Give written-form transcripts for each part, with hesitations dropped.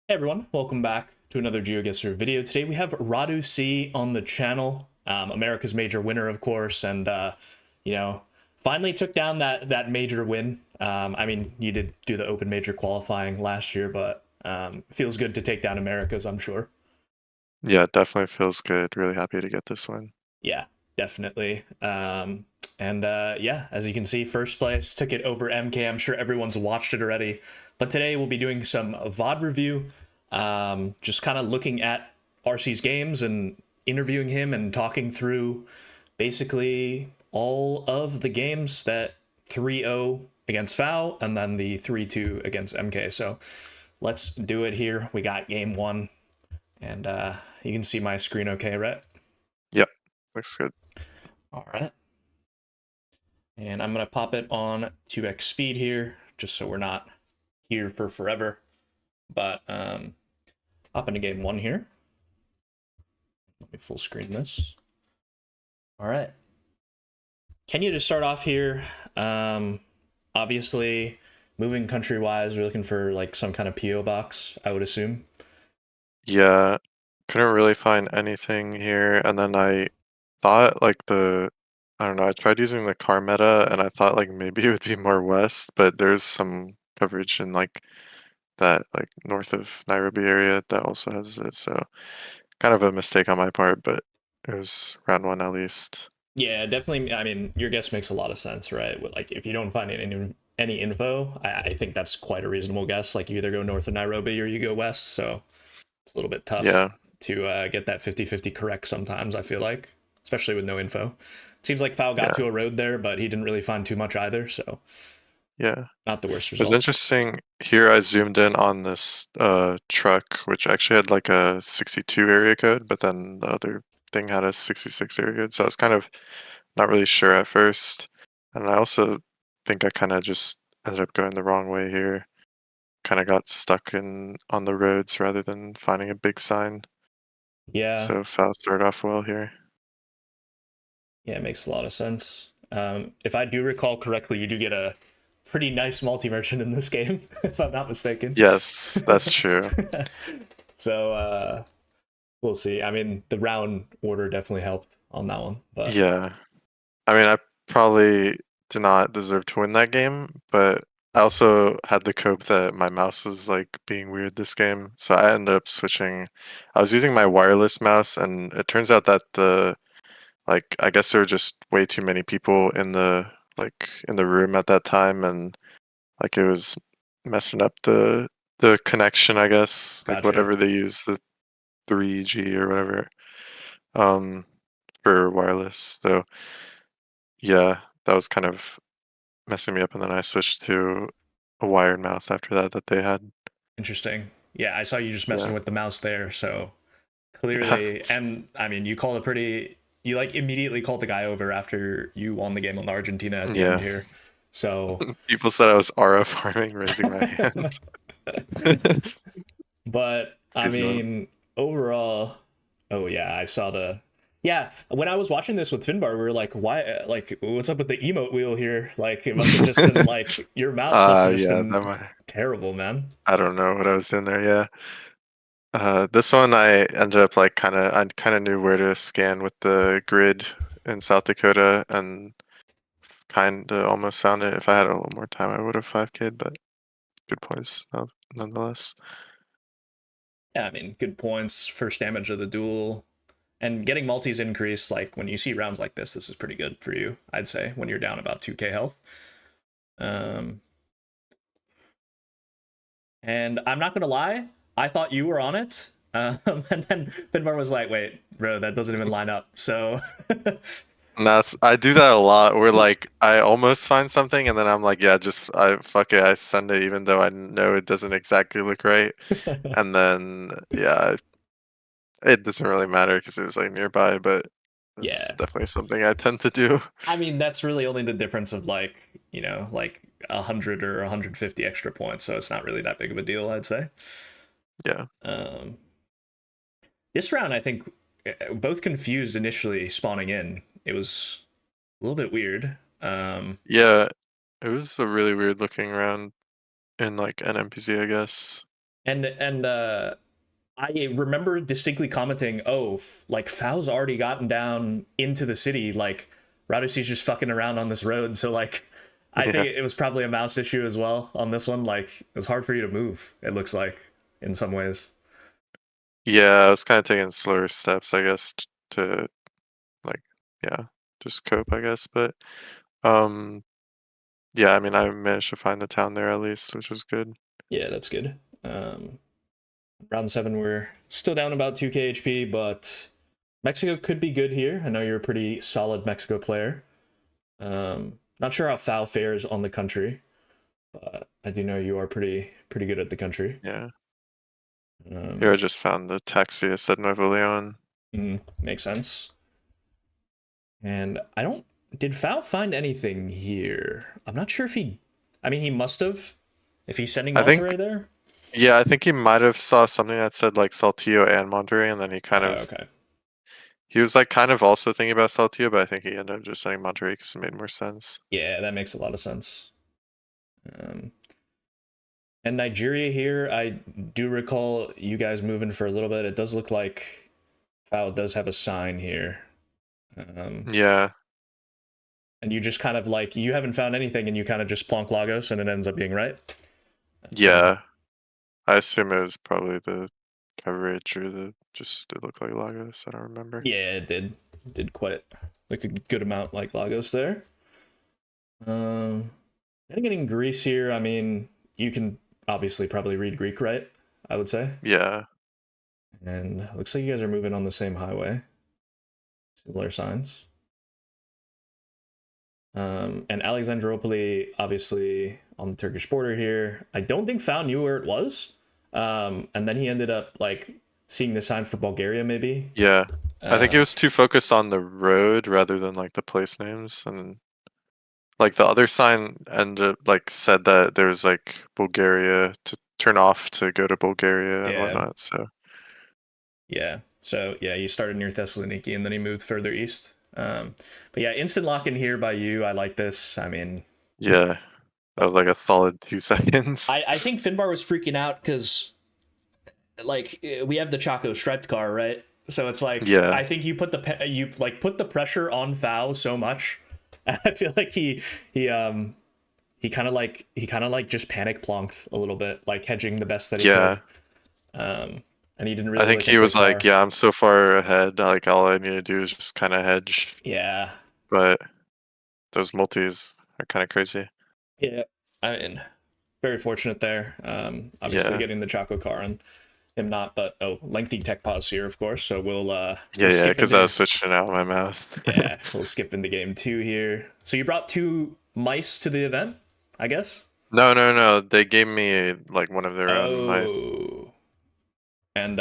Hey everyone, welcome back to another GeoGuessr video. Today we have Radu C on the channel, America's major winner, of course, and you know, finally took down that major win. I mean, you did do the Open Major qualifying last year, but feels good to take down America's, I'm sure. Yeah, it definitely feels good. Really happy to get this one. Yeah, definitely. And yeah, as you can see, first place took it over MK. I'm sure everyone's watched it already. But today we'll be doing some VOD review, just kind of looking at RC's games and interviewing him and talking through basically all of the games that 3-0 against FAO and then the 3-2 against MK. So let's do it here. We got game one, and you can see my screen okay, right? Yep, looks good. All right. And I'm going to pop it on 2x speed here, just so we're not here for forever. But hop into game one here. Let me full screen this. All right. Can you just start off here? Obviously, moving country wise, we're looking for like some kind of PO box, I would assume. Yeah, couldn't really find anything here, and then I thought I don't know, I tried using the car meta, and I thought like maybe it would be more west, but there's some coverage in like that like north of Nairobi area that also has it, so kind of a mistake on my part, but it was round one at least. Yeah, definitely. I mean, your guess makes a lot of sense, right? Like, if you don't find any info, I think that's quite a reasonable guess. Like, you either go north of Nairobi or you go west. So it's a little bit tough Yeah, to get that 50-50 correct sometimes, I feel like, especially with no info. It seems like Fowl got yeah, to a road there, but he didn't really find too much either, so yeah. not the worst It was result. interesting here. I zoomed in on this truck, which actually had like a 62 area code, but then the other thing had a 66 area code. So I was kind of not really sure at first. And I also think I kind of just ended up going the wrong way here. Kind of got stuck in on the roads rather than finding a big sign. Yeah, So Foul started off well here. yeah, it makes a lot of sense. If I do recall correctly, you do get a pretty nice multi merchant in this game, if I'm not mistaken. Yes, that's true. So we'll see. I mean, the round order definitely helped on that one, but Yeah. I mean, I probably did not deserve to win that game, but I also had the cope that my mouse was like being weird this game, so I ended up switching. I was using my wireless mouse, and it turns out that I guess there were just way too many people in the room at that time, and like it was messing up the connection, I guess, like gotcha. whatever they use, the 3G or whatever, um, for wireless. So yeah, that was kind of messing me up, and then I switched to a wired mouse after that they had. Interesting. Yeah, I saw you just messing Yeah. with the mouse there, so Yeah. clearly, and I mean, you called a pretty, you like immediately called the guy over after you won the game on Argentina at the end Yeah. here. So, People said I was RF farming, raising my hand. but I Crazy one. mean, overall, oh yeah, I saw yeah, when I was watching this with Finbar, we were like, why, like, what's up with the emote wheel here? Like, it must have just been like, your mouse must have just Yeah, that been might terrible, man. I don't know what I was doing there, yeah. This one I ended up like I kinda knew where to scan with the grid in South Dakota and kinda almost found it. If I had a little more time, I would have 5K'd, but good points, nonetheless. Yeah, I mean, good points, first damage of the duel, and getting multis increase. Like when you see rounds like this is pretty good for you, I'd say, when you're down about 2k health. Um, and I'm not gonna lie, I thought you were on it. And then Finbar was like, "Wait, bro, that doesn't even line up." So, And I do that a lot where like I almost find something and then I'm like, yeah, just I fuck it, I send it even though I know it doesn't exactly look right. And then yeah, it doesn't really matter because it was like nearby, but it's yeah, definitely something I tend to do. I mean that's really only the difference of like like 100 or 150 extra points, so it's not really that big of a deal, I'd say. Yeah. Um, this round, I think, both confused initially spawning in. It was a little bit weird. Yeah. It was a really weird looking round in like an NPC, I guess. And I remember distinctly commenting, "Oh, like Fao's already gotten down into the city. Like Radusi's just fucking around on this road." So like, I Yeah. think it was probably a mouse issue as well on this one. Like it was hard for you to move. It looks like in some ways. Yeah, I was kind of taking slower steps, I guess, to like, yeah, just cope, I guess. But um, yeah, I mean, I managed to find the town there at least, which was good. Yeah, that's good. Round seven, we're still down about 2k HP, but Mexico could be good here. I know you're a pretty solid Mexico player. Not sure how Fao fares on the country, but I do know you are pretty good at the country. Yeah. Here I Um, just found the taxi. It said Nuevo Leon. Makes sense. And I don't. Did Fao find anything here? I'm not sure if he. I mean, he must have. If he's sending I think, Monterey there. yeah, I think he might have saw something that said like Saltillo and Monterey, and then he kind of Okay. he was like kind of also thinking about Saltillo, but I think he ended up just saying Monterey because it made more sense. Yeah, that makes a lot of sense. Um, and Nigeria here, I do recall you guys moving for a little bit. It does look like Fao does have a sign here. Um, Yeah, and you just kind of like you haven't found anything, and you kind of just plonk Lagos, and it ends up being right. Um, yeah. I assume it was probably the coverage or the just it looked like Lagos. I don't remember. yeah, it did quite like a good amount like Lagos there. Um, and getting Greece here, I mean, you can obviously probably read Greek, right? I would say. Yeah, And looks like you guys are moving on the same highway. Similar signs. And Alexandropoli, obviously on the Turkish border here. I don't think Fao knew where it was. And then he ended up like seeing the sign for Bulgaria, maybe. yeah. I think it Uh, was too focused on the road rather than like the place names, and like the other sign ended like said that there was like Bulgaria to turn off to go to Bulgaria and yeah, whatnot. So yeah. So yeah, you started near Thessaloniki and then he moved further east. But yeah, instant lock in here by you. I like this. I mean, yeah, that was like a solid 2 seconds. I think Finbar was freaking out because like we have the Chaco striped car, right? So it's like Yeah, I think you put you like put the pressure on Foul so much. I feel like he he kind of like just panic plonked a little bit, like hedging the best that he could. yeah. Um, and he didn't I really think look he at the was like, car. yeah, I'm so far ahead. Like all I need to do is just kind of hedge. Yeah, But those multis are kind of crazy. yeah. I mean, very fortunate there. Obviously Yeah, getting the Chaco car and him not, but oh, lengthy tech pause here, of course. So yeah, we'll yeah. skip Because I into was switching out my mouth. yeah, we'll skip into game two here. So you brought two mice to the event, I guess. No, no, no. They gave me like one of their own mice. Oh, and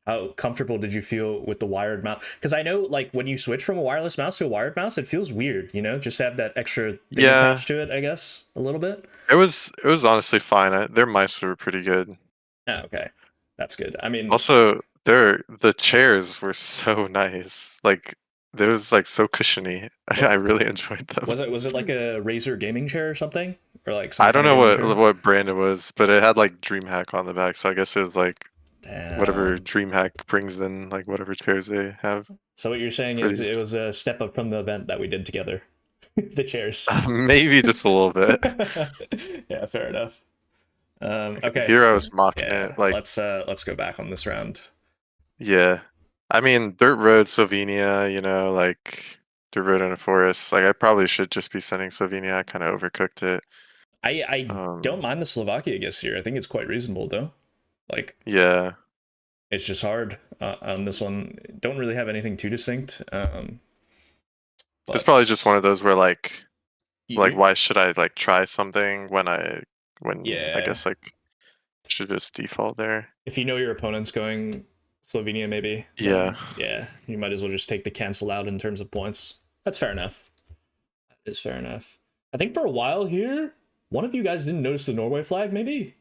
how comfortable did you feel with the wired mouse? Because I know, like, when you switch from a wireless mouse to a wired mouse, it feels weird, you know, just to have that extra thing Yeah, attached to it. I guess a little bit. it was honestly fine. Their mice were pretty good. Oh, okay, that's good. I mean, Also, the chairs were so nice. Like they was like so cushiony. I what really enjoyed them. was it? Was it like a Razer gaming chair or something, or like some I don't kind of know gaming chair? what brand it was, but it had like DreamHack on the back, so I guess it was like whatever Damn. DreamHack brings in, like whatever chairs they have So what you're saying for is these. it was a step up from the event that we did together, the chairs. Maybe just a little bit. Yeah, fair enough. Okay. Here I was mocking Yeah, it, like let's go back on this round. yeah. I mean, dirt road Slovenia, like dirt road in a forest. Like I probably should just be sending Slovenia. I kind of overcooked it. I don't Um, mind the Slovakia guess here. I think it's quite reasonable though. Like yeah. it's just hard on this one. Don't really have anything too distinct. It's probably But just one of those where like you, why should I like try something when I yeah, guess like should just default there. if you know your opponent's going Slovenia, maybe Yeah. then yeah, you might as well just take the cancel out in terms of points. That's fair enough. That is fair enough. I think for a while here, one of you guys didn't notice the Norway flag, maybe.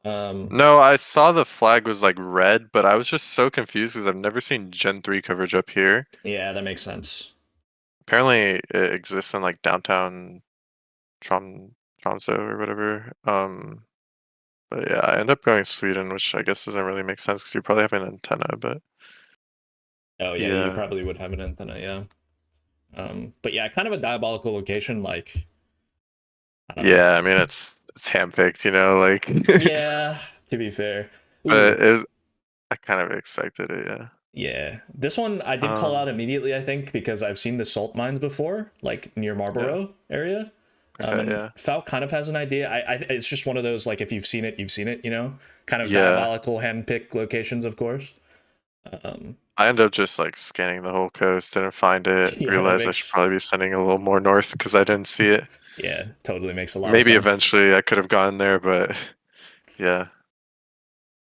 Um, No, I saw the flag was like red, but I was just so confused because I've never seen Gen 3 coverage up here. yeah, that makes sense. Apparently it exists in like downtown Tromsø or whatever. But yeah, I end up going Sweden, which I guess doesn't really make sense because you probably have an antenna. But Oh yeah, you yeah, probably would have an antenna, yeah. But yeah, kind of a diabolical location. Like, I don't know. yeah. I mean, it's handpicked, you know, like. Yeah, to be fair. Ooh, But I kind of expected it. Yeah. yeah. This one I did call out Um. immediately, I think, because I've seen the salt mines before, like near Yeah. Marlborough area. Okay. And Yeah. Fal kind of has an idea. It's just one of those like if you've seen it, you've seen it. You know, kind of Yeah. diabolical handpicked locations, of course. Um, I ended up just like scanning the whole coast, didn't find it. yeah, that Realized I should makes probably be sending a little more north because I didn't see it. yeah, totally makes a lot of Maybe sense. eventually I could have gone there, but yeah.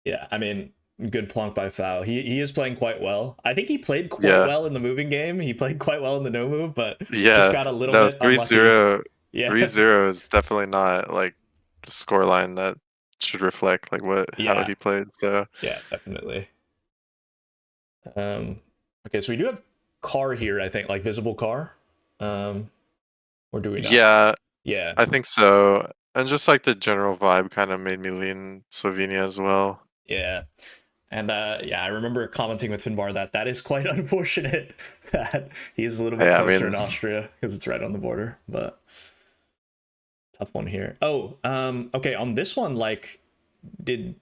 Yeah, I mean, good plonk by Fal. He is playing quite well. I think he played quite Yeah. well in the moving game. He played quite well in the no move, but just Yeah. got a little No, bit three unlucky. zero, three Yeah, zero is definitely not like the scoreline that should reflect like what how yeah, he played. So yeah, definitely. Um, okay, so we do have car here. I think like visible car, um, or do we not? yeah, Yeah, I think so. And just like the general vibe kind of made me lean Slovenia as well. yeah. And yeah, I remember commenting with Finbar that that is quite unfortunate that he's a little bit Yeah, I closer in mean, Austria because it's right on the border. But tough one here. Oh, okay. On this one, like, did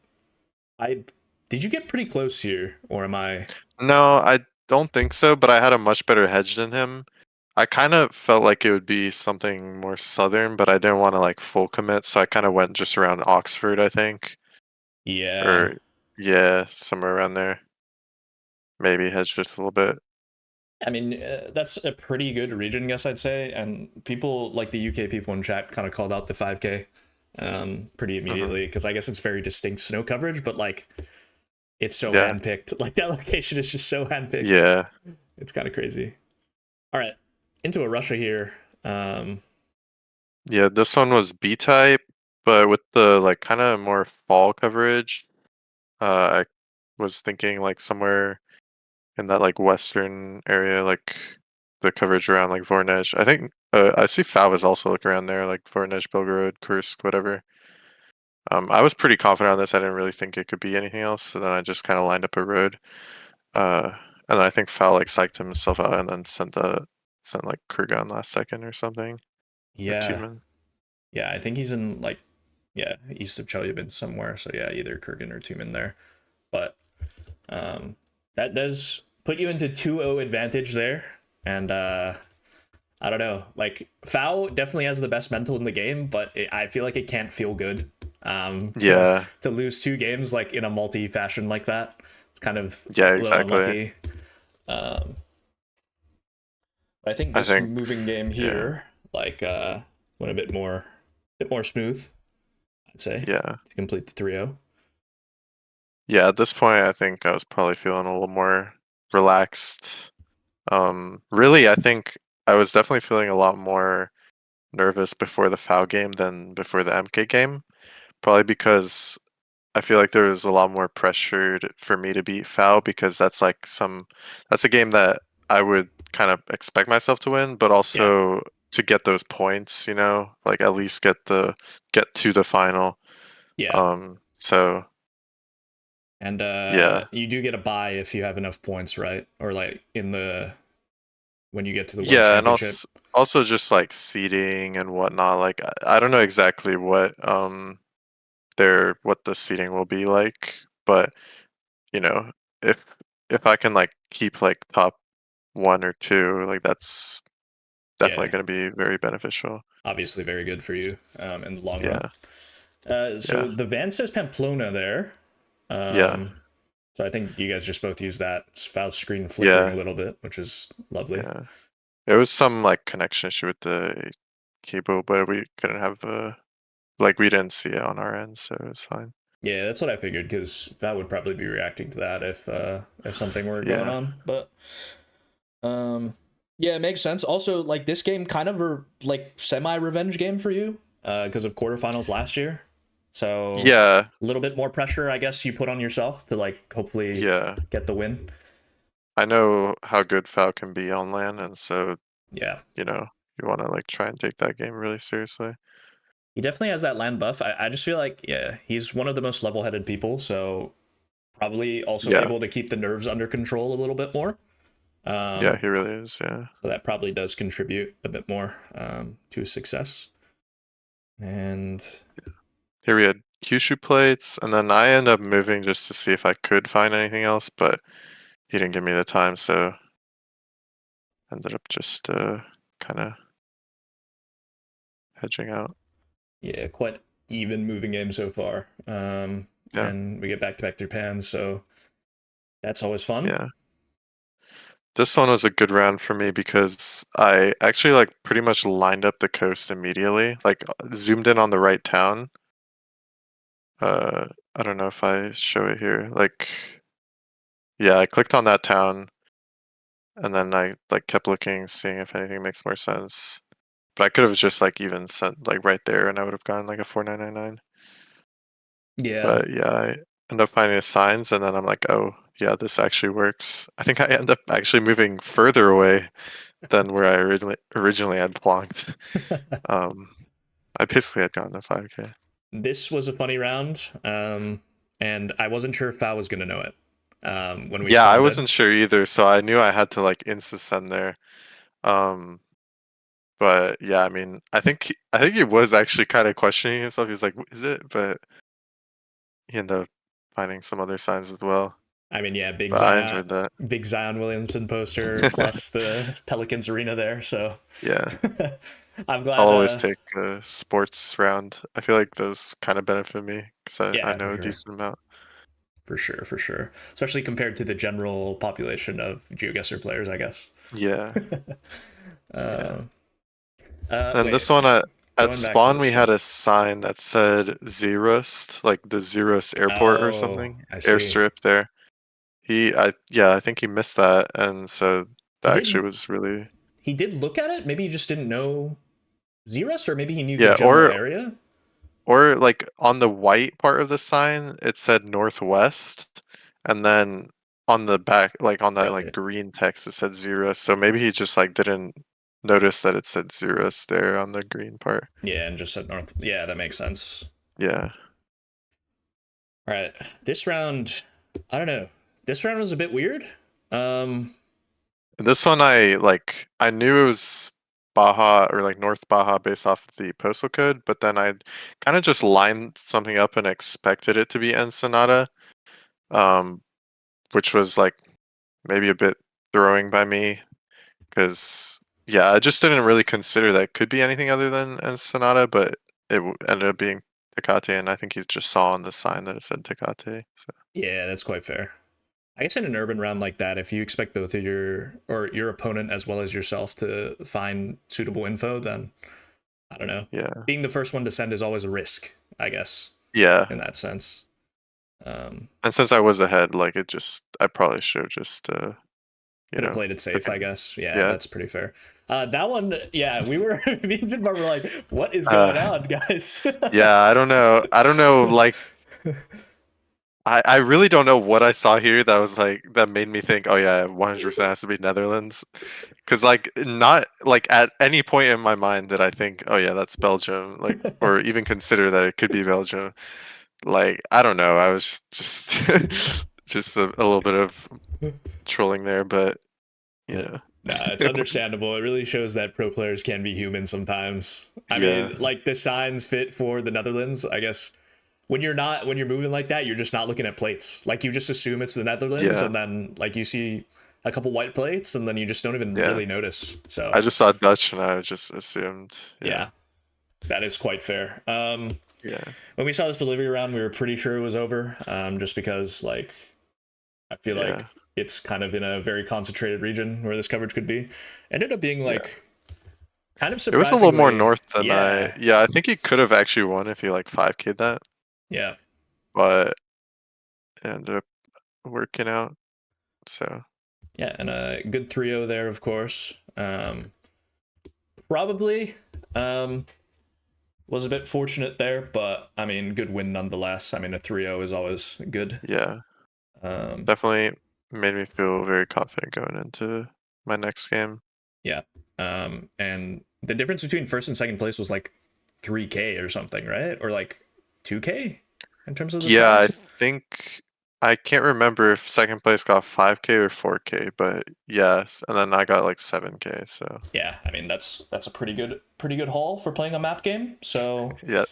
I did you get pretty close here, or am I? no, I don't think so, but I had a much better hedge than him. I kind of felt like it would be something more southern, but I didn't want to like full commit, so I kind of went just around Oxford, I think. Yeah, Or yeah, somewhere around there. Maybe hedge just a little bit. I mean that's a pretty good region, guess I'd say. And people like the UK people in chat kind of called out the 5K pretty Hmm. immediately because I guess it's very distinct snow coverage, but like it's so Yeah. handpicked. Like that location is just so handpicked. Yeah. It's kind of crazy. All right, into a Russia here. Yeah, this one was B type, but with the like kind of more fall coverage. I was thinking like somewhere in that like western area, like the coverage around like Voronezh. I think I see Fav is also like around there, like Voronezh, Belgorod, Kursk, whatever. I was pretty confident on this. I didn't really think it could be anything else, so then I just kind of lined up a road. Uh, and then I think Fal like psyched himself out and then sent like Kurgan last second or something or Yeah, Tumen. yeah, I think he's in like yeah east of Chelyabinsk somewhere. So yeah, either Kurgan or Tumen there. But um, that does put you into 2-0 advantage there, and I don't know. Like Fao definitely has the best mental in the game, but I feel like it can't feel good to Yeah, lose 2 games like in a multi fashion like that. It's kind of yeah, a little exactly. unlucky. Um, but I think I this think moving game yeah, here like went a bit more smooth. I'd say yeah, to complete the 3-0. yeah. At this point, I think I was probably feeling a little more relaxed. Really, I think I was definitely feeling a lot more nervous before the foul game than before the MK game. Probably because I feel like there was a lot more pressure for me to beat foul because that's a game that I would kind of expect myself to win, but Yeah, also to get those points, you know, like at least get to the final. yeah. So And yeah. you do get a buy if you have enough points, right? Or like in the when you get to the world Yeah, and championship. also just like seating and whatnot. Like I don't know exactly what the seating will be like, but you know, if I can like keep like top one or two, like that's definitely Yeah, going to be very beneficial. obviously very good for you in the long run. Yeah, So yeah, the van says Pamplona there. yeah, Um, so I think you guys just both use that file screen flickering a yeah, little bit, which is lovely. yeah. There was some like connection issue with the cable, but we couldn't have like we didn't see it on our end, so it was fine. Yeah, that's what I figured because that would probably be reacting to that if something were going Yeah, on. But yeah, it makes sense. Also, like this game kind of like semi revenge game for you because of quarterfinals last year. So yeah, a little bit more pressure, I guess, you put on yourself to like hopefully yeah. get the win. I know how good Fal can be on land, and so Yeah, you know you want to like try and take that game really seriously. He definitely has that land buff. I just feel like, yeah, he's one of the most level-headed people, so probably also Yeah, able to keep the nerves under control a little bit more. yeah, Um, he really is. Yeah, so that probably does contribute a bit more to his success. And here we had Kyushu plates, and then I end up moving just to see if I could find anything else, but he didn't give me the time, so ended up just kind of hedging out. yeah, quite even moving game so far. Yeah, And we get back to back through pans, so that's always fun. yeah. This one was a good round for me because I actually like pretty much lined up the coast immediately, like zoomed in on the right town. I don't know if I show it here. Like, yeah, I clicked on that town and then I like kept looking, seeing if anything makes more sense. But I could have just like even sent like right there and I would have gotten like a 4999. Yeah, But yeah, I end up finding the signs and then I'm like, oh yeah, this actually works. I think I end up actually moving further away than where I originally had plonked. Um, I basically had gotten the 5K. this was a funny round, and I wasn't sure if I was gonna know it when we Yeah, I spawned in. wasn't sure either, so I knew I had to like insta send there. Um, but yeah, I mean, I think he was actually kind of questioning himself. He was like, "Is it?" But he ended up finding some other signs as well. I mean, yeah, But I enjoyed that. Big Zion Williamson poster plus the Pelicans arena there. So Yeah, I'm I'll glad. always take a sports round. I feel like those kind of benefit me because I Yeah, know for a sure, decent amount. for sure, for sure. Especially compared to the general population of GeoGuessr players, I guess. Yeah, uh, yeah. And Wait, this one at going back to spawn we this had one. a sign that said Zerust, like the Zerust airport or Oh, something, I see. airstrip there. I think he missed that, and so He that actually did. was really He did look at it. Maybe he just didn't know Zerust, or maybe he knew the yeah. general area. Or like on the white part of the sign, it said northwest, and then on the back, like on that like Really? green text, it said Zerust. So maybe he just like didn't notice that it said Zerust there on the green part. Yeah, and just said north. Yeah, that makes sense. Yeah. All right, this round, I don't know. This round was a bit weird. Um, And this one I knew it was Baja or like North Baja based off of the postal code, but then I kind of just lined something up and expected it to be Ensenada, um, which was like maybe a bit throwing by me because yeah, I just didn't really consider that it could be anything other than Ensenada, but ended up being Tecate, and I think he just saw on the sign that it said Tecate. So yeah, that's quite fair. I guess in an urban round like that, if you expect both of your opponent as well as yourself to find suitable info, then I don't know. yeah, Being the first one to send is always a risk, I guess, yeah. in that sense. Um, And since I was ahead, like I probably should have just you could have know, played it safe, I taken guess. Yeah, yeah. that's pretty fair. That one, yeah, we were me and Finbar were like, "What is going Uh, on, guys?" yeah, I don't know. I don't know. Like, I really don't know what I saw here that was like that made me think, oh yeah, 100% has to be Netherlands. Because like not like at any point in my mind did I think, oh yeah, that's Belgium. Like, or even consider that it could be Belgium. Like, I don't know. I was just just a little bit of trolling there, but you know, Nah, it's understandable. It really shows that pro players can be human sometimes. I yeah, mean, like the signs fit for the Netherlands, I guess. When you're moving like that, you're just not looking at plates. Like you just assume it's the Netherlands, yeah, and then like you see a couple white plates, and then you just don't even yeah. really notice. So I just saw Dutch and I just assumed, yeah, yeah, that is quite fair. yeah, When we saw this Bolivia round, we were pretty sure it was over, just because like I feel like yeah, it's kind of in a very concentrated region where this coverage could be. Ended up being yeah. like kind of It was a little more surprisingly, north than yeah, yeah, I think he could have actually won if he like 5K'd that, yeah, but it ended up working out. So yeah, and a good 3-0 there, of course. Probably was a bit fortunate there, but I mean, good win nonetheless. I mean, a 3-0 is always good. yeah, Um, definitely made me feel very confident going into my next game. yeah, and the difference between first and second place was like 3K or something, right? Or like 2K in terms of the Yeah, I prize. think I can't remember if second place got 5K or 4K, but yes, and then I got like 7K, so Yeah, I mean that's a pretty good haul for playing a map game. So yeah.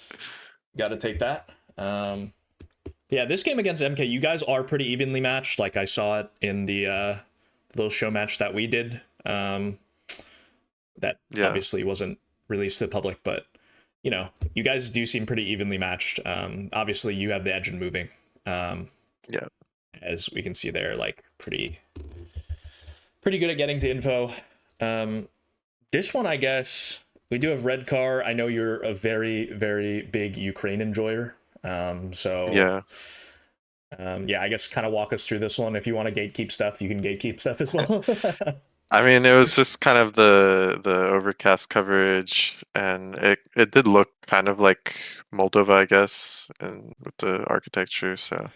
got to take that. Yeah, this game against MK, you guys are pretty evenly matched. Like I saw it in the little show match that we did. That Yeah. obviously wasn't released to the public, but you guys do seem pretty evenly matched. Obviously, you have the edge in moving, um, Yeah. as we can see there. Like pretty good at getting to info. Um, this one, I guess, we do have Red Car. I know you're a very, very big Ukraine enjoyer. So Yeah. yeah, I guess kind of walk us through this one. If you want to gatekeep stuff, you can gatekeep stuff as well. I mean, it was just kind of the overcast coverage, and it did look kind of like Moldova, I guess, and with the architecture. So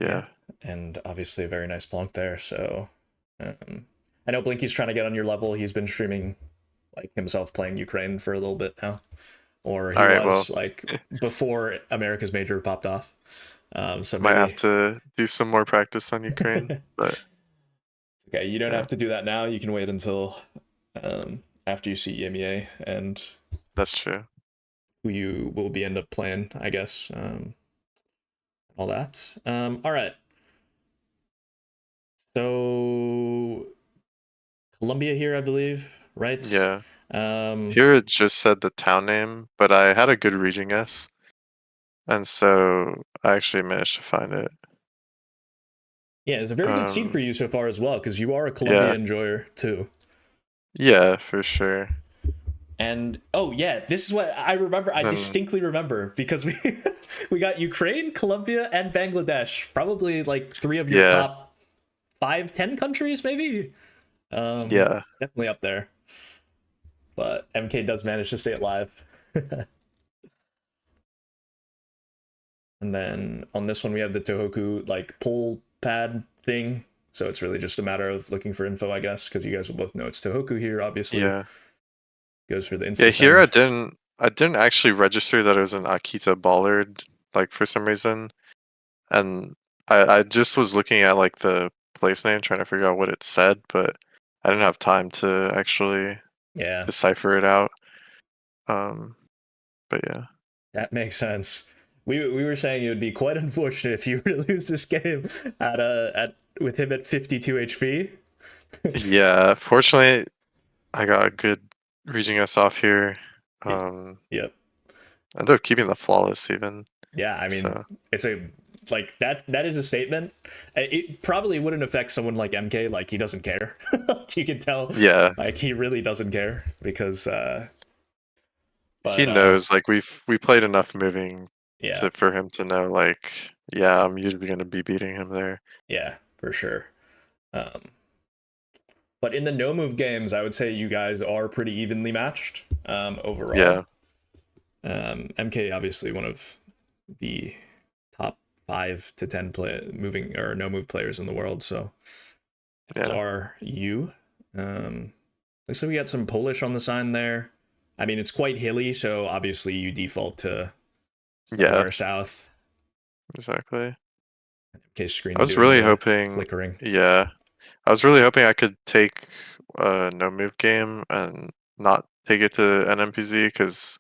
Yeah, yeah, and obviously a very nice plonk there. So I know Blinky's trying to get on your level. He's been streaming like himself playing Ukraine for a little bit now, or he all right. Well, was like before America's Major popped off. So might have maybe to do some more practice on Ukraine, but okay, you don't yeah, have to do that now. You can wait until after you see EMEA and that's true. who you will be end up playing, I guess. All that. All right. So Colombia here, I believe, right? Yeah. Um, Here it just said the town name, but I had a good reading guess, and so I actually managed to find it. yeah, it's a very good seed for Um, you so far as well, because you are a Colombia yeah, enjoyer too. yeah, for sure. And oh yeah, this is what I remember. I And distinctly remember because we we got Ukraine, Colombia, and Bangladesh. Probably like three of your yeah, top 5, 10 countries, maybe. yeah, Definitely up there. But MK does manage to stay alive. And then on this one, we have the Tohoku like pull pad thing. So it's really just a matter of looking for info, I guess, because you guys will both know it's Tohoku here, obviously. yeah, Goes for the yeah. insta Here send. I didn't actually register that it was an Akita Bollard, like for some reason, and I just was looking at like the place name, trying to figure out what it said, but I didn't have time to actually Yeah, decipher it out. Um, but yeah, that makes sense. We were saying it would be quite unfortunate if you were to lose this game at with him at 52 HP. yeah. Fortunately, I got a good reading us off here. Yeah, Um, yep. I ended up keeping the flawless even. Yeah, I mean, So it's a like that is a statement. It probably wouldn't affect someone like MK. Like he doesn't care. You can tell, yeah, like he really doesn't care because. he But knows. Like we played enough moving yeah, to for him to know. Like yeah, I'm usually gonna be beating him there. yeah, for sure. Um, but in the no move games, I would say you guys are pretty evenly matched overall. Yeah, MK obviously one of the top 5 to 10 moving or no move players in the world. So as yeah, are you. So we got some Polish on the sign there. I mean, it's quite hilly, so obviously you default to yeah. somewhere south. Exactly. MK I screen was doing really the hoping. flickering. Yeah, I was really hoping I could take a no move game and not take it to NMPZ because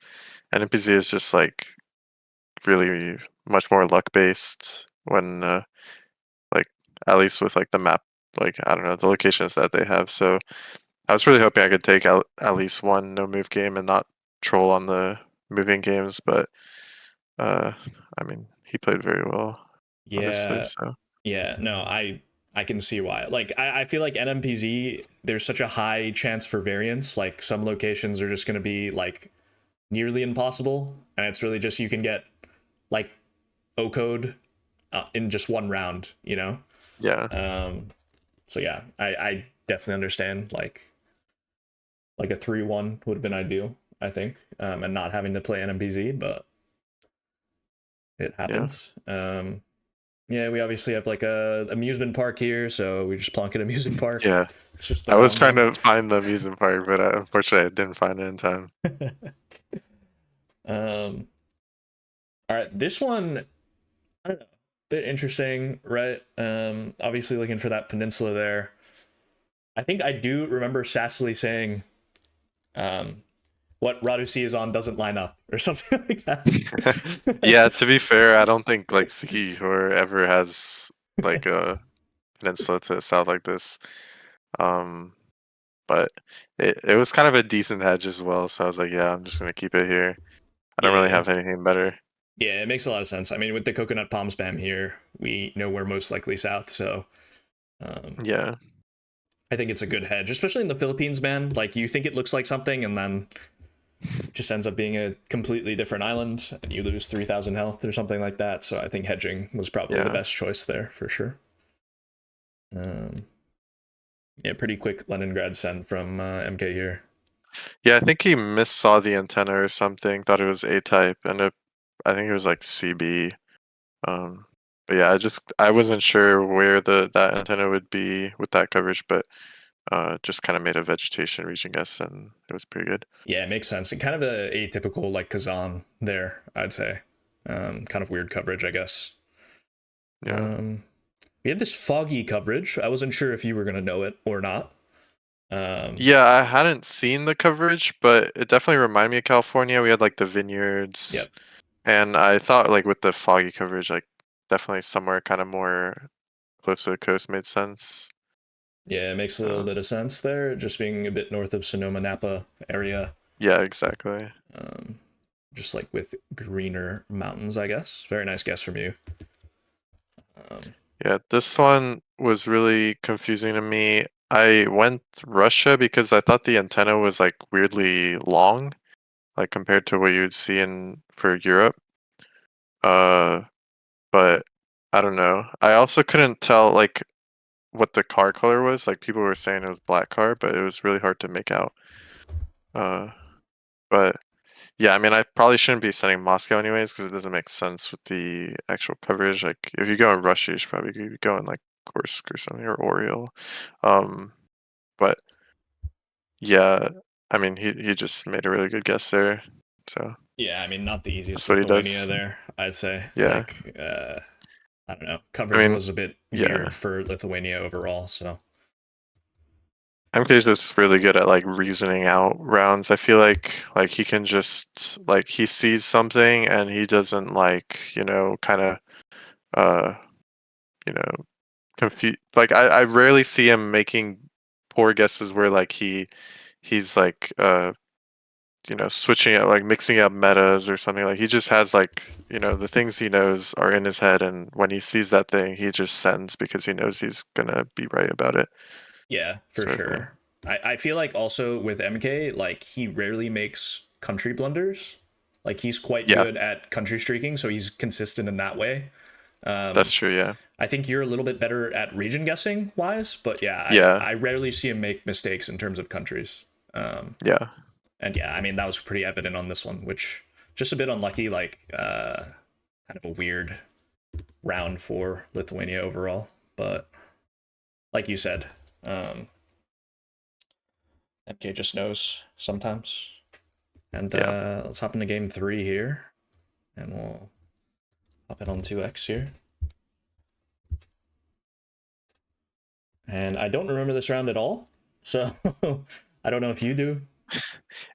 NMPZ is just like really much more luck based when like at least with like the map, like I don't know, the locations that they have. So I was really hoping I could take at least one no move game and not troll on the moving games, but uh I mean he played very well, obviously. Yeah, So yeah, no, I can see why. Like I feel like NMPZ there's such a high chance for variance. Like some locations are just going to be like nearly impossible, and it's really just you can get like O code in just one round. yeah, So yeah, I definitely understand. Like a 3-1 would have been ideal, I think, and not having to play NMPZ, but it yeah, happens. Yeah, we obviously have like a amusement park here, so we just plonk an amusement park. yeah. It's just the I was round trying one. to find the amusement park, but unfortunately I didn't find it in time. All right, this one, I don't know, bit interesting, right? Obviously looking for that peninsula there. I think I do remember Sassily saying, um, "What Radusi is on doesn't line up" or something like that. Yeah, to be fair, I don't think like Sekihor ever has like a peninsula to the south like this. Um, but it was kind of a decent hedge as well, so I was like, yeah, I'm just gonna keep it here. I don't really Yeah, have anything better. yeah, it makes a lot of sense. I mean, with the coconut palm spam here, we know we're most likely south, so um, Yeah, I think it's a good hedge, especially in the Philippines, man. Like you think it looks like something, and then it just ends up being a completely different island, and you lose 3,000 health or something like that. So I think hedging was probably the yeah. best choice there for sure. Um, yeah, pretty quick Leningrad send from MK here. Yeah, I think he missaw the antenna or something, thought it was A-type, and I think it was like CB. Um, but yeah, I wasn't sure where that antenna would be with that coverage, but just kind of made a vegetation region guess, and it was pretty good. Yeah, it makes sense. And kind of a atypical like Kazan there, I'd say. Kind of weird coverage, I guess. Yeah. Um, we had this foggy coverage. I wasn't sure if you were gonna know it or not. Um, Yeah, I hadn't seen the coverage, but it definitely reminded me of California. We had like the yep. vineyards, and I thought like with the foggy coverage, like definitely somewhere kind of more close to the coast made sense. Yeah, it makes a little Um, bit of sense there, just being a bit north of Sonoma Napa area. yeah, exactly. Um, just like with greener mountains, I guess. Very nice guess from you. Um, Yeah, this one was really confusing to me. I went Russia because I thought the antenna was like weirdly long, like compared to what you'd see in for Europe. Uh, but I don't know. I also couldn't tell like what the car color was. Like people were saying it was black car, but it was really hard to make out. Uh, but yeah, I mean, I probably shouldn't be sending Moscow anyways because it doesn't make sense with the actual coverage. Like if you go in Russia, you should probably be going like Kursk or something or Oriel. Um, but yeah, I mean, he just made a really good guess there. So yeah, I mean, not the easiest that's what he Lithuania does. there, I'd say. Yeah. Like, I don't know. I Coverage mean, was a bit yeah. weird for Lithuania overall, so. MK is just really good at like reasoning out rounds. I feel like he can just like he sees something and he doesn't like, kind of uh, you know, confuse like I rarely see him making poor guesses where like he's like switching it like mixing up metas or something. Like he just has like, the things he knows are in his head and when he sees that thing, he just sends because he knows he's gonna be right about it, Yeah, for sort of thing. sure. I feel like also with MK, like, he rarely makes country blunders. Like, he's quite Yeah, good at country streaking, so he's consistent in that way. that's true, yeah. I think you're a little bit better at region guessing wise, but yeah, Yeah, I rarely see him make mistakes in terms of countries. yeah. And yeah, I mean that was pretty evident on this one, which just a bit unlucky, like kind of a weird round for Lithuania overall. But like you said, um, MK just knows sometimes. And Yeah. let's hop into game 3 here, and we'll hop it on 2x here. And I don't remember this round at all, so I don't know if you do.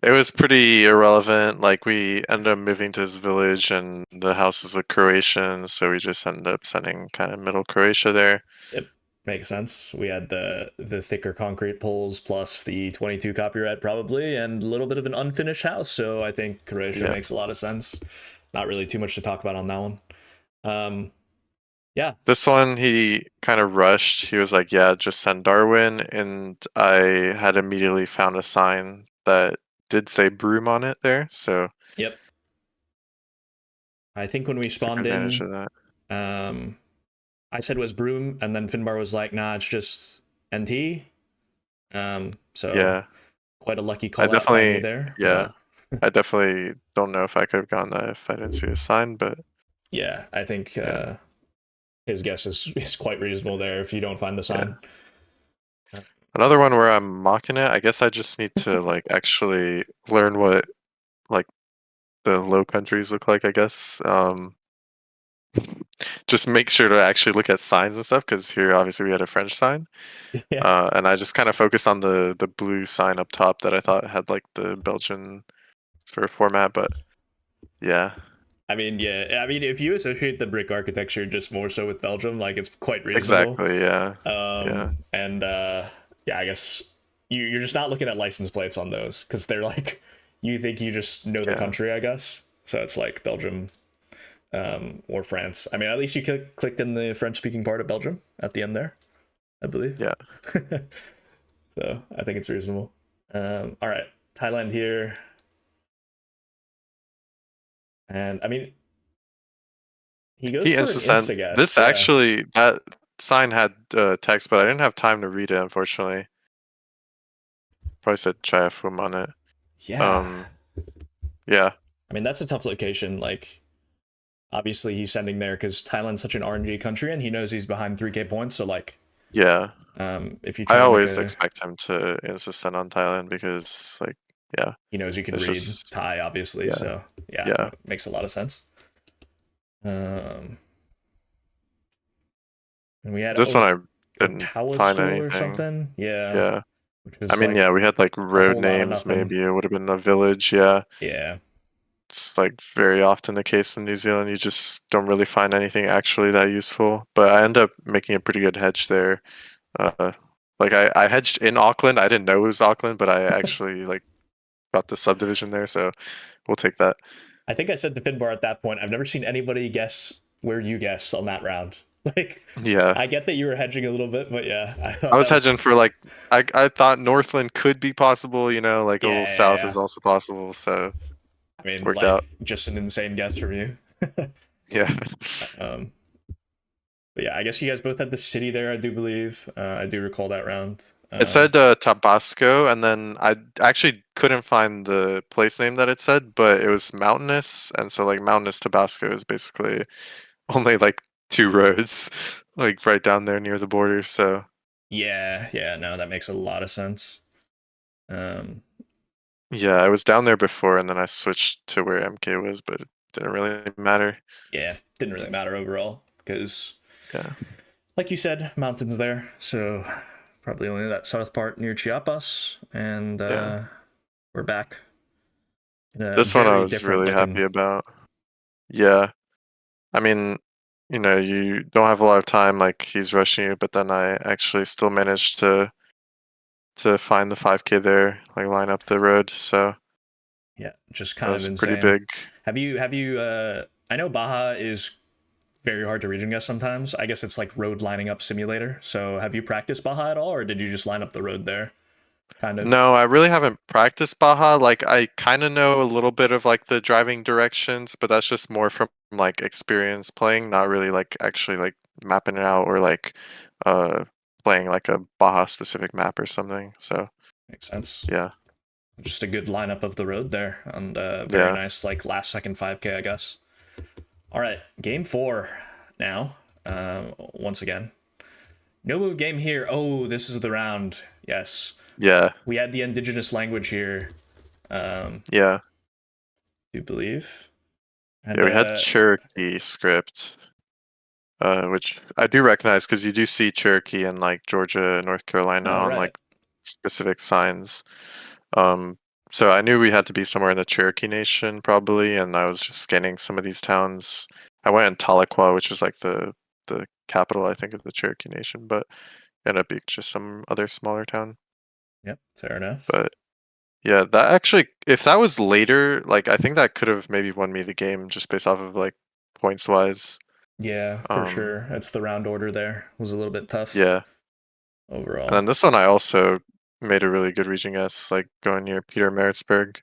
It was pretty irrelevant. Like we ended up moving to his village and the house is a Croatian, so we just ended up sending kind of middle Croatia there. It makes sense. We had the thicker concrete poles plus the 22 copyright probably, and a little bit of an unfinished house. So I think Croatia Yeah. makes a lot of sense. Not really too much to talk about on that one. Um, yeah, This one he kind of rushed. He was like, "Yeah, just send Darwin," and I had immediately found a sign that did say broom on it there, so yep. I think when we took spawned advantage in, of that. um, I said it was broom, and then Finbar was like, "Nah, it's just NT." So Yeah. quite a lucky I call out by me definitely there, yeah. but I definitely don't know if I could have gone that if I didn't see a sign, but yeah, I think yeah. his guess is quite reasonable there if you don't find the Yeah. sign. Uh, Another one where I'm mocking it, I guess I just need to like actually learn what like the Low Countries look like, I guess. Just make sure to actually look at signs and stuff, because here obviously we had a French sign, Yeah. and I just kind of focused on the blue sign up top that I thought had like the Belgian sort of format. But yeah, I mean, yeah. I mean, if you associate the brick architecture just more so with Belgium, like it's quite reasonable. exactly. Yeah, yeah, And yeah, I guess you're just not looking at license plates on those because they're like you think you just know the yeah, country, I guess. So it's like Belgium or France. I mean, at least you clicked in the French speaking part of Belgium at the end there, I believe. yeah. So I think it's reasonable. All right, Thailand here, and I mean he goes He for an insta sent. insta guess. This Yeah, actually, that sign had text, but I didn't have time to read it, unfortunately. Probably said Chayafum on it. yeah. Um, yeah, I mean that's a tough location. Like obviously he's sending there because Thailand's such an RNG country, and he knows he's behind 3K points. So like, yeah. if you I try to make always a, expect him to insta send on Thailand because, like, yeah, he knows you can it's read just, Thai, obviously. yeah, So yeah, yeah. makes a lot of sense. And we had This one I didn't Ottawa find School or anything. something. Yeah, Yeah. which I was mean, like yeah, we had like a road whole lot of names, nothing. maybe it would have been a village. Yeah. Yeah, It's like very often the case in New Zealand. You just don't really find anything actually that useful. But I end up making a pretty good hedge there. Uh, like I hedged in Auckland. I didn't know it was Auckland, but I actually like got the subdivision there, so we'll take that. I think I said to Finbar at that point, I've never seen anybody guess where you guessed on that round. Like, Yeah. I get that you were hedging a little bit, but yeah, I I thought was that was hedging for like I thought Northland could be possible, like a yeah, little yeah, south yeah. is also possible, so I mean, worked out. like, just an insane guess from you. Yeah. um, but yeah, I guess you guys both had the city there. I do believe. I do recall that round. It said Tabasco, and then I actually couldn't find the place name that it said, but it was mountainous, and so like mountainous Tabasco is basically only like two roads, like right down there near the border. So Yeah, yeah, no, that makes a lot of sense. Um, yeah, I was down there before, and then I switched to where MK was, but it didn't really matter. yeah, didn't really matter overall because, Yeah, like you said, mountains there. So probably only that south part near Chiapas, and yeah. we're back in a This one I very was different really happy looking. about. Yeah, I mean, you don't have a lot of time, like he's rushing you, but then I actually still managed to find the 5K there, like line up the road. So Yeah, just that kind of was pretty insane. big. Have you? I know Baja is very hard to region guess sometimes. I guess it's like road lining up simulator. So have you practiced Baja at all, or did you just line up the road there? Kind of. No, I really haven't practiced Baja. Like I kind of know a little bit of like the driving directions, but that's just more from like experience playing, not really like actually like mapping it out or like uh playing like a Baja specific map or something. So Makes sense. yeah, Just a good lineup of the road there, and very yeah, nice like last second 5K, I guess. All right, game four now. Once again, no move game here. Oh, this is the round. Yes, yeah, we had the indigenous language here. yeah. Do you believe? And Yeah, we had Cherokee script, which I do recognize because you do see Cherokee in like Georgia, North Carolina oh on right, like specific signs. Um, so I knew we had to be somewhere in the Cherokee Nation probably, and I was just scanning some of these towns. I went in Tahlequah, which is like the capital, I think, of the Cherokee Nation, but ended up being just some other smaller town. yep, fair enough. But yeah, that actually, if that was later, like I think that could have maybe won me the game just based off of like points wise. Yeah, for Um, sure. It's the round order there. Was a little bit tough yeah, and overall. then this one I also made a really good region guess, like going near Peter Maritzburg.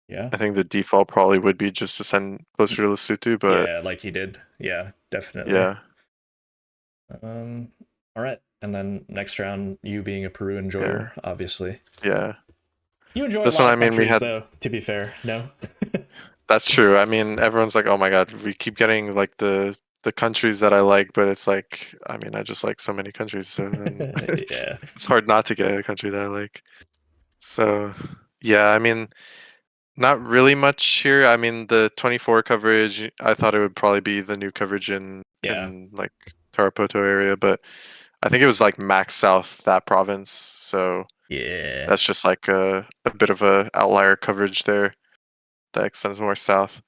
Yeah. I think the default probably would be just to send closer to Lesotho, but Yeah, like he did. Yeah, definitely. yeah, Um, all right. And then next round, you being a Peru yeah, enjoyer, obviously. yeah. You enjoy a This lot one, of I mean, we countries, had. though, to be fair. No? That's true. I mean, everyone's like, "Oh my God, we keep getting like the countries that I like," but it's like, I mean, I just like so many countries, so then Yeah. it's hard not to get a country that I like. So, yeah, I mean, Not really much here. I mean, the 24 coverage, I thought it would probably be the new coverage Yeah. in like Tarapoto area, but I think it was like max south that province. So Yeah. that's just like a bit of a outlier coverage there that extends more south.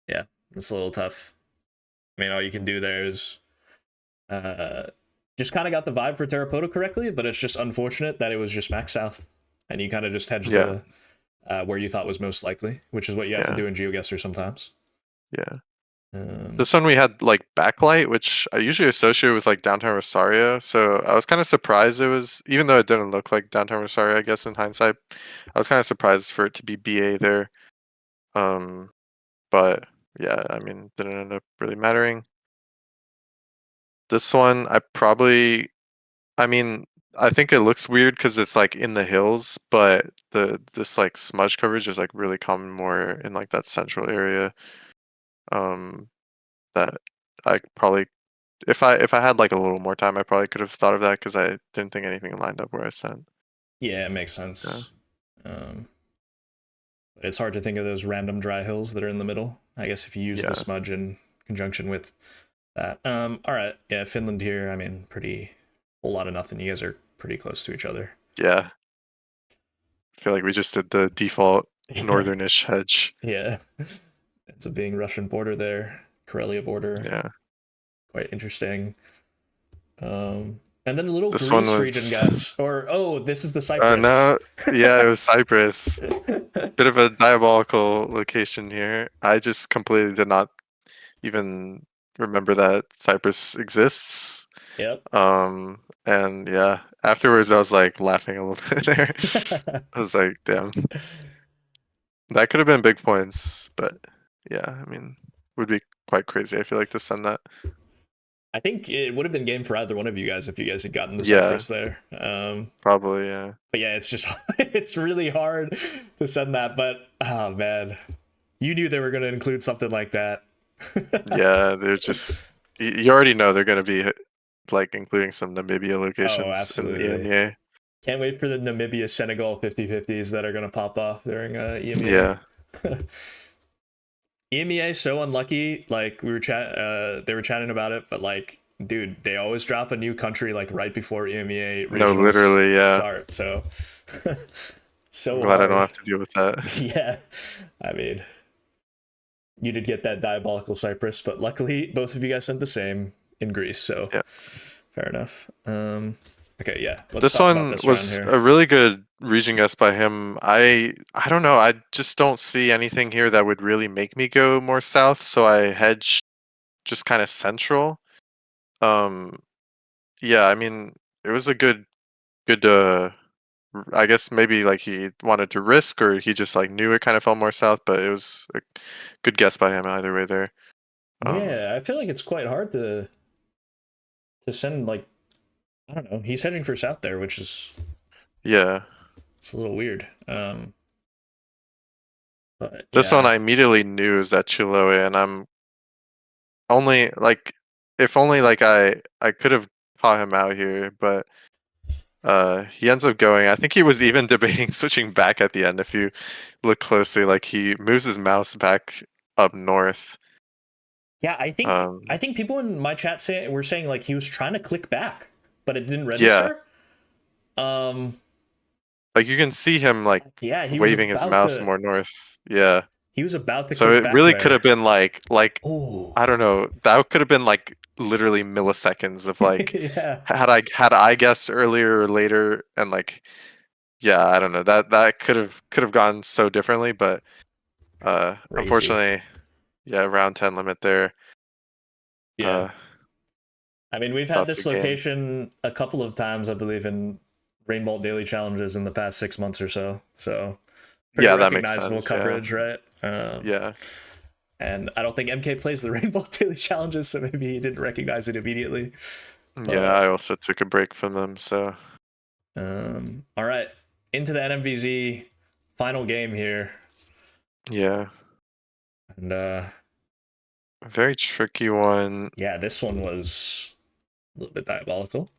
Yeah. It's a little tough. I mean, all you can do there is uh, just kind of got the vibe for Terrapoto correctly, but it's just unfortunate that it was just max south, and you kind of just hedged Yeah, the where you thought was most likely, which is what you have to yeah, do in GeoGuessr sometimes. yeah. Um, This one we had like backlight, which I usually associate with like downtown Rosario. So I was kind of surprised it was, even though it didn't look like downtown Rosario, I guess in hindsight, I was kind of surprised for it to be BA there. Um, but yeah, I mean, didn't end up really mattering. This one, I mean, I think it looks weird because it's like in the hills, but this like smudge coverage is like really common more in like that central area. Um, that I probably if I had like a little more time, I probably could have thought of that because I didn't think anything lined up where I sent. yeah, it makes Yeah, sense. But it's hard to think of those random dry hills that are in the middle. I guess if you use the yeah, smudge in conjunction with that. All right, yeah, Finland here. I mean, pretty whole lot of nothing. You guys are pretty close to each other. yeah. I feel like we just did the default Yeah, northernish hedge. yeah. It's a being Russian border there, Karelia border. Yeah, Quite interesting. And then a little this one Greece region was guess, or oh, this is the Cyprus. no, yeah, it was Cyprus. Bit of a diabolical location here. I just completely did not even remember that Cyprus exists. Yep. And yeah, afterwards I was like laughing a little bit there. I was like, damn, that could have been big points, but yeah, I mean, would be quite crazy. I feel like to send that. I think it would have been game for either one of you guys if you guys had gotten the Yeah, Cyprus there. probably. Yeah, But yeah, it's just it's really hard to send that. But oh man, you knew they were going to include something like that. yeah. They're just you already know they're gonna be like including some Namibia Oh, locations in the absolutely. EMEA. Can't wait for the Namibia Senegal 50-50s that are going to pop off during EMEA. Yeah, EMEA so unlucky. Like they were chatting about it, but like, dude, they always drop a new country like right before EMEA no, regionals literally, yeah. start. So I'm so glad I don't hard. have to deal with that. Yeah, I mean, you did get that diabolical Cyprus, but luckily both of you guys sent the same in Greece. So Yeah. fair enough. Okay, yeah, let's This talk about one this round was here. a really good region guess by him. I don't know. I just don't see anything here that would really make me go more south, so I hedge just kind of central. Um yeah, I mean, it was a good I guess maybe like he wanted to risk or he just like knew it kind of fell more south, but it was a good guess by him either way there. Um Yeah, I feel like it's quite hard to send like I don't know. He's heading for south there, which is yeah. it's a little weird. But This one yeah, I immediately knew is that Chiloe and I'm only like if only like I could have caught him out here, but he ends up going. I think he was even debating switching back at the end if you look closely, like he moves his mouse back up north. yeah. I Um think people in my chat were saying like he was trying to click back, but it didn't yeah, register. Um, like you can see him like yeah, waving his mouse more north. Yeah. he was about to So click it back really could there. have been like Oh, I don't know, that could have been like literally milliseconds of like yeah, had I guessed earlier or later and like yeah, I don't know. That could have gone so differently, but crazy. unfortunately, yeah, round 10 limit there. Yeah, Uh I mean we've had thoughts this a game. location a couple of times, I believe, in Rainbow Daily Challenges in the past 6 months or so. So pretty Yeah, that makes recognizable sense. Yeah. coverage, right? Yeah. And I don't think MK plays the Rainbow Daily Challenges, so maybe he didn't recognize it immediately. Yeah, But I also took a break from them, so all right, into the NMVZ final game here, yeah. and A very tricky one. yeah, this one was a little bit diabolical.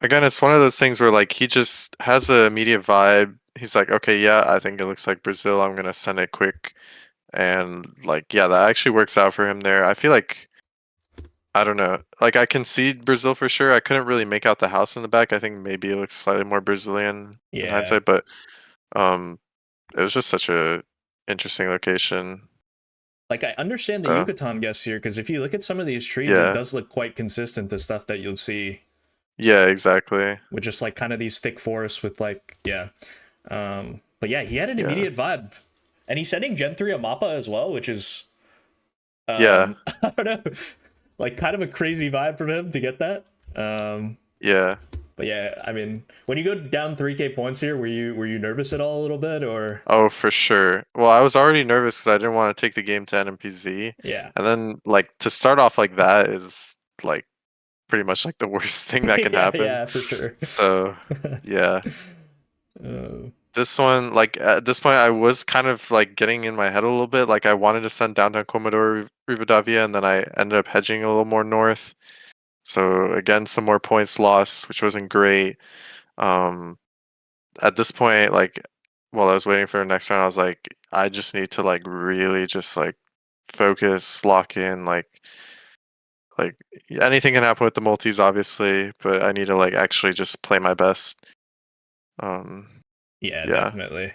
Again, it's one of those things where like he just has a immediate vibe. he's like, okay, yeah, I think it looks like Brazil. I'm gonna send it quick, and like, yeah, that actually works out for him there. I feel like I don't know, like I can see Brazil for sure. I couldn't really make out the house in the back. I think maybe it looks slightly more Brazilian in Yeah. hindsight, but um, it was just such a interesting location. Like I understand the So Yucatan guess here because if you look at some of these trees, it yeah, does look quite consistent to stuff that you'll see yeah, exactly. with just like kind of these thick forests with like yeah. But yeah, he had an Yeah, immediate vibe, and he's sending Gen 3 a Mappa as well, which is yeah, I don't know, like kind of a crazy vibe from him to get that. Um, yeah. but yeah, I mean, when you go down 3K points here, were you nervous at all a little bit or Oh, for sure. Well, I was already nervous because I didn't want to take the game to NMPZ, yeah. and then like to start off like that is like pretty much like the worst thing that can Yeah, happen. yeah, for sure. So, yeah. uh, This one, like at this point, I was kind of like getting in my head a little bit. Like I wanted to send downtown Commodore Rivadavia, and then I ended up hedging a little more north. So again, some more points lost, which wasn't great. Um, at this point, like while I was waiting for the next round, I was like, I just need to like really just like focus, lock in, like anything can happen with the multis, obviously, but I need to like actually just play my best. Um, yeah, yeah, definitely.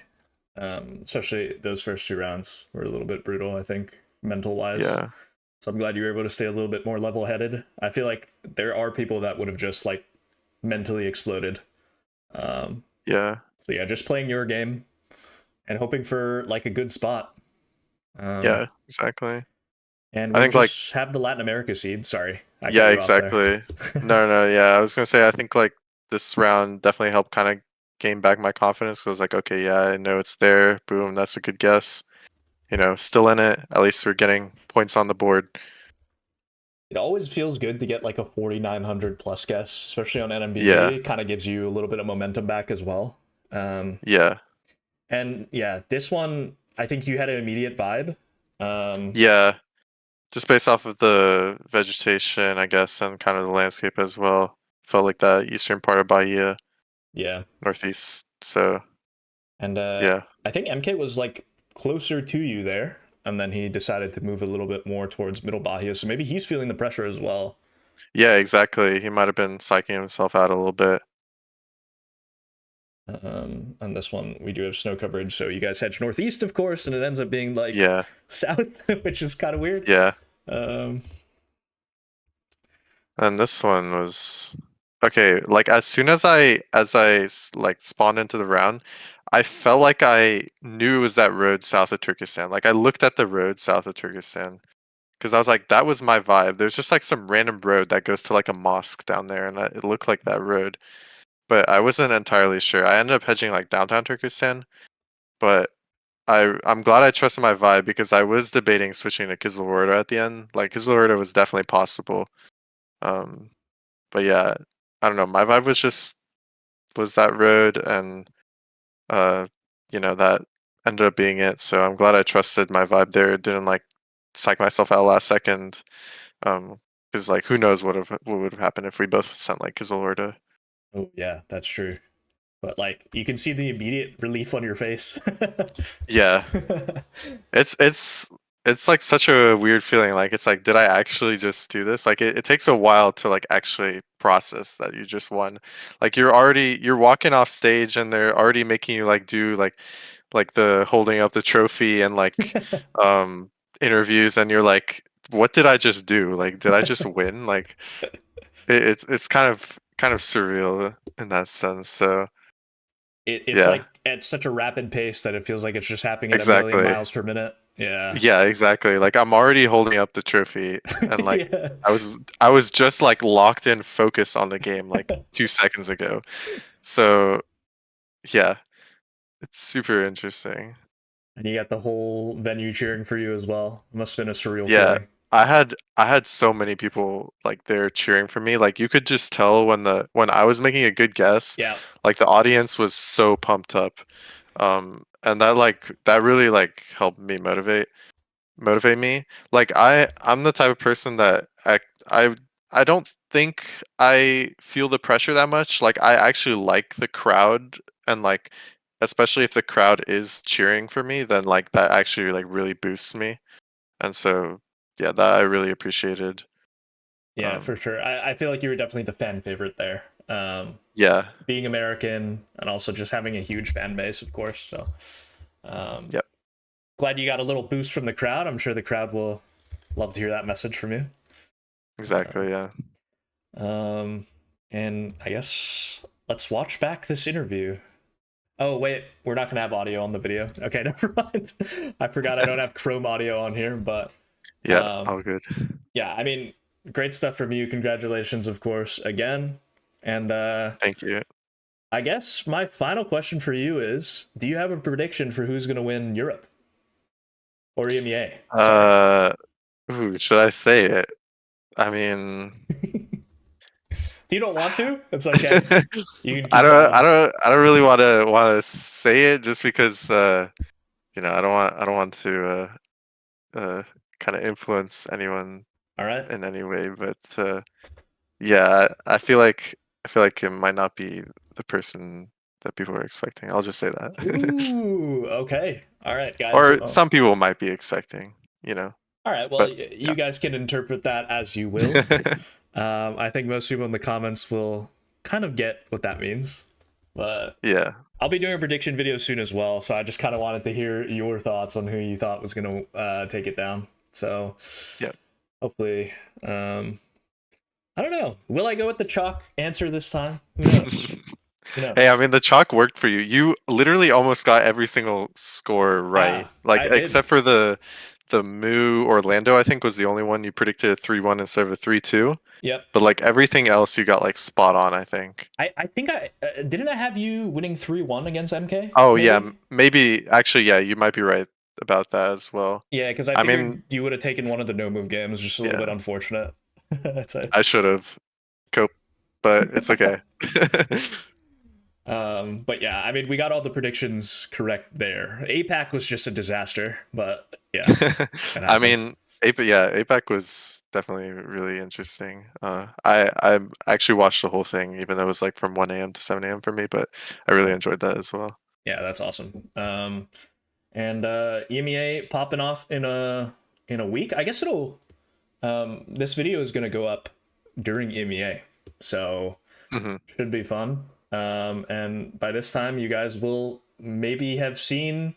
Especially those first two rounds were a little bit brutal, I think, mental wise. yeah, So I'm glad you were able to stay a little bit more level headed. I feel like there are people that would have just like mentally exploded. Um, yeah, so yeah, just playing your game and hoping for like a good spot. Um, yeah, exactly. and I we think like just have the Latin America seed. Sorry, I cut yeah, you off there. exactly. No, no, yeah. I was gonna say I think like this round definitely helped kind of gain back my confidence. 'Cause I was like, okay, yeah, I know it's there. Boom, that's a good guess. You know, still in it. At least we're getting points on the board. It always feels good to get like a 4,900 plus guess, especially on NMBZ. Yeah, It kind of gives you a little bit of momentum back as well. Um, yeah, and yeah, this one, I think you had an immediate vibe. Um, yeah. Just based off of the vegetation, I guess, and kind of the landscape as well. Felt like that eastern part of Bahia, yeah. northeast. So And yeah, I think MK was like closer to you there. And then he decided to move a little bit more towards Middle Bahia. So maybe he's feeling the pressure as well. yeah, exactly. He might have been psyching himself out a little bit. On this one, we do have snow coverage. So you guys hedge northeast, of course, and it ends up being like Yeah, south, which is kind of weird. yeah. Um, And this one was okay. Like as soon as like spawned into the round, I felt like I knew it was that road south of Turkestan. Like I looked at the road south of Turkestan because I was like, that was my vibe. There's just like some random road that goes to like a mosque down there, and it looked like that road. But I wasn't entirely sure. I ended up hedging like downtown Turkestan, but I'm glad I trusted my vibe because I was debating switching to Kizilorda at the end. Like Kizilorda was definitely possible. Um, but yeah, I don't know. My vibe was that road, and uh, that ended up being it. So I'm glad I trusted my vibe there. Didn't like psych myself out last second. Because like who knows what would have happened if we both sent like Kizilorda. oh, yeah, that's true. But like, you can see the immediate relief on your face. Yeah, it's it's it's like such a weird feeling. Like it's like, did I actually just do this? Like it takes a while to like actually process that you just won. Like you're walking off stage and they're already making you like do like the holding up the trophy and like um interviews, and you're like, what did I just do? Like did I just win? Like it's kind of surreal in that sense. So It's yeah, like at such a rapid pace that it feels like it's just happening at a million exactly. miles per minute. Yeah. Yeah, exactly. Like I'm already holding up the trophy, and like Yeah. I was just like locked in focus on the game like 2 seconds ago. So yeah, it's super interesting. And you got the whole venue cheering for you as well. It must have been a surreal Yeah, feeling. I had so many people like there cheering for me. Like you could just tell when I was making a good guess, Yeah. like the audience was so pumped up. And that really like helped me motivate me. Like I'm the type of person that I I don't think I feel the pressure that much. Like I actually like the crowd and like especially if the crowd is cheering for me, then like that actually like really boosts me. And so yeah, that I really appreciated. Yeah, for Um, sure. I feel like you were definitely the fan favorite there. yeah, Being American and also just having a huge fan base, of course. So um, yep, glad you got a little boost from the crowd. I'm sure the crowd will love to hear that message from you. exactly, yeah. Um, and I guess let's watch back this interview. Oh wait, we're not gonna have audio on the video. Okay, never mind. I forgot I don't have Chrome audio on here, but Yeah, um, all good. yeah, I mean, great stuff from you. Congratulations, of course, again. And Thank you. I guess my final question for you is: do you have a prediction for who's gonna win Europe or EMEA? Sorry. Uh, ooh, should I say it? I mean, If you don't want to, it's okay. You can I keep don't, I on. don't, I don't really want to say it just because I don't want to uh kind of influence anyone All right. in any way, but yeah, I feel like it might not be the person that people are expecting. I'll just say that. Ooh. Okay. All right, guys. Or Well, some people might be expecting, you know. all right. Well, But you guys can interpret that as you will. yeah. I think most people in the comments will kind of get what that means, but Yeah. I'll be doing a prediction video soon as well. So I just kind of wanted to hear your thoughts on who you thought was going to take it down. So Yeah. hopefully, I don't know. Will I go with the chalk answer this time? Who knows? Who Hey, I knows? mean the chalk worked for you. You literally almost got every single score right. Yeah, Like I did. except for the Moo Orlando, I think was the only one you predicted a 3-1 instead of a 3-2. Yep. But like everything else you got like spot on, I think. I think I didn't I have you winning 3-1 against MK Oh yeah, maybe. maybe actually yeah, you might be right about that as well. Yeah, because I I mean, figured you would have taken one of the no move games. Just a little bit yeah, unfortunate. That's it. I should have cope, but it's okay. But yeah, I mean, we got all the predictions correct there. APAC was just a disaster, but yeah, it I happens. mean, APAC was definitely really interesting. I actually watched the whole thing, even though it was like from 1 a.m. to 7 a.m. for me, but I really Oh, enjoyed that as well. yeah, that's awesome. And EMEA popping off in a week. I guess it'll. This video is gonna go up during EMEA, so Hmm. should be fun. And by this time, you guys will maybe have seen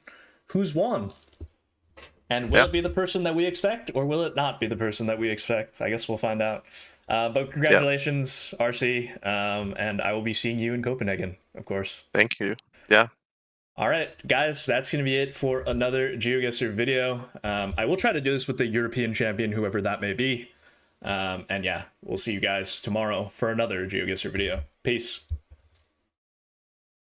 who's won. And will Yeah, it be the person that we expect, or will it not be the person that we expect? I guess we'll find out. But yeah. congratulations, RC, and I will be seeing you in Copenhagen, of course. Thank you. Yeah, All right, guys, that's going to be it for another GeoGuessr video. I will try to do this with the European champion, whoever that may be. And yeah, we'll see you guys tomorrow for another GeoGuessr video. Peace.